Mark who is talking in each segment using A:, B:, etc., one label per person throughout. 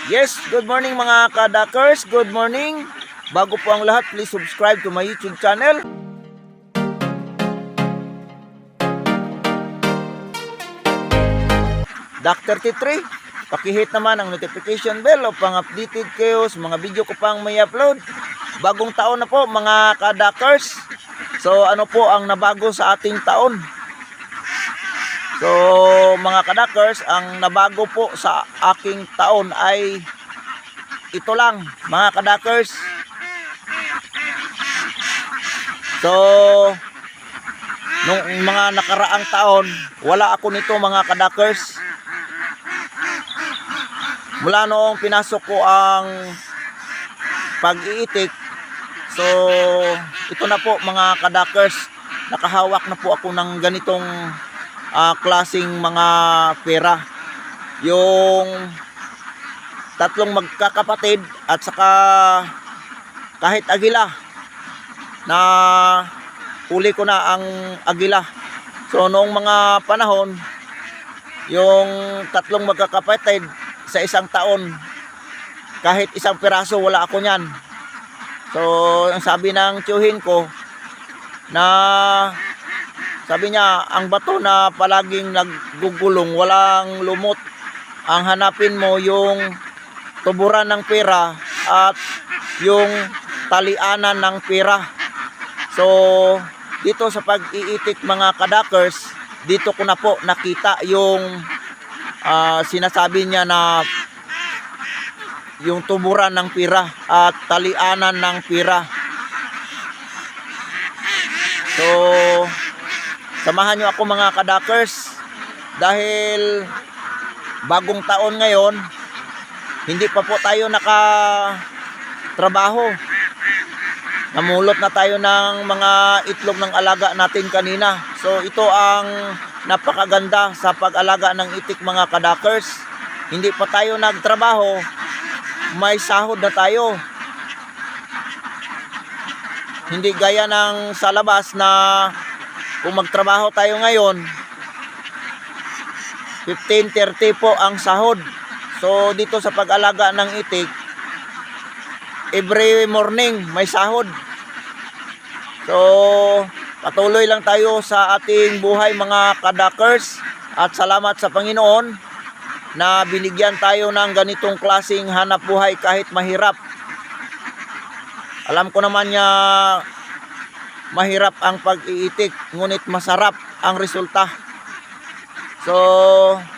A: Yes, good morning mga kadakers. Good morning. Bago po ang lahat, please subscribe to my YouTube channel. Dr. T3, pakihit naman ang notification bell upang updated kayo sa mga video ko pang may upload. Bagong taon na po mga kadakers. So ano po ang nabago sa ating taon? So mga kadakers, ang nabago po sa aking taon ay ito lang mga kadakers. So nung mga nakaraang taon, wala ako nito mga kadakers. Mula noong pinasok ko ang pag-iitik, so ito na po mga kadakers, nakahawak na po ako ng ganitong klaseng mga pera. Yung tatlong magkakapatid at saka kahit agila, na huli ko na ang agila. So noong mga panahon, yung tatlong magkakapatid sa isang taon, kahit isang piraso wala ako niyan. So ang sabi ng tiyuhin ko, na sabi niya, ang bato na palaging naggugulong, walang lumot. Ang hanapin mo yung tuburan ng pera at yung talianan ng pera. So dito sa pag-iitik mga kadakers, dito ko na po nakita yung sinasabi niya na yung tuburan ng pira at talianan ng pira. So samahan nyo ako mga kadakers, dahil bagong taon ngayon, hindi pa po tayo nakatrabaho. Namulot na tayo ng mga itlog ng alaga natin kanina. So ito ang napakaganda sa pag-alaga ng itik mga kadakers. Hindi pa tayo nagtrabaho, may sahod na tayo. Hindi gaya ng sa labas na kung magtrabaho tayo ngayon, 15-30 po ang sahod. So dito sa pag-alaga ng itik, every morning may sahod. So patuloy lang tayo sa ating buhay mga kadakers, at salamat sa Panginoon na binigyan tayo ng ganitong klaseng hanap buhay kahit mahirap. Alam ko naman niya mahirap ang pag-iitik, ngunit masarap ang resulta. So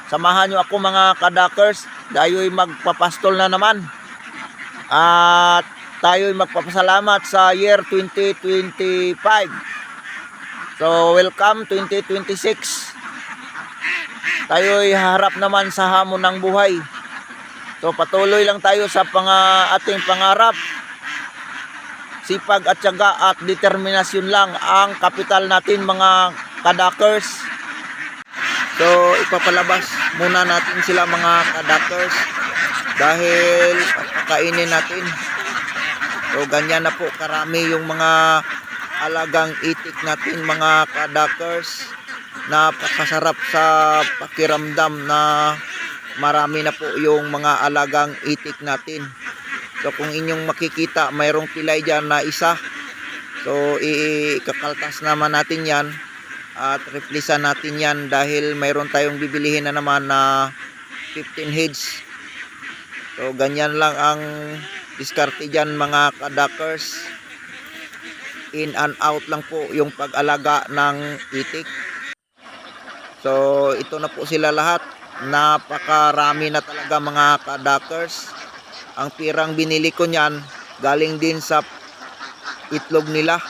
A: samahan nyo ako mga kadakers, tayo'y magpapastol na naman. At tayo'y magpapasalamat sa year 2025. So welcome 2026. Tayo'y harap naman sa hamon ng buhay. So patuloy lang tayo sa ating pangarap. Sipag at tiyaga at determinasyon lang ang kapital natin mga kadakers. So ipapalabas muna natin sila mga kadakers, dahil kainin natin. So ganyan na po karami yung mga alagang itik natin mga kadakers. Napakasarap sa pakiramdam na marami na po yung mga alagang itik natin. So kung inyong makikita, mayroong pilay dyan na isa. So ikakaltas naman natin yan at replisan natin yan, dahil mayroon tayong bibilihin na naman na 15 heads. So ganyan lang ang diskarte dyan mga kadakers. In and out lang po yung pag-alaga ng itik. So ito na po sila lahat. Napakarami na talaga mga kadakers. Ang pirang binili ko niyan galing din sa itlog nila.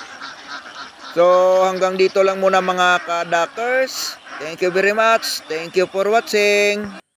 A: So hanggang dito lang muna mga kadakers. Thank you very much. Thank you for watching.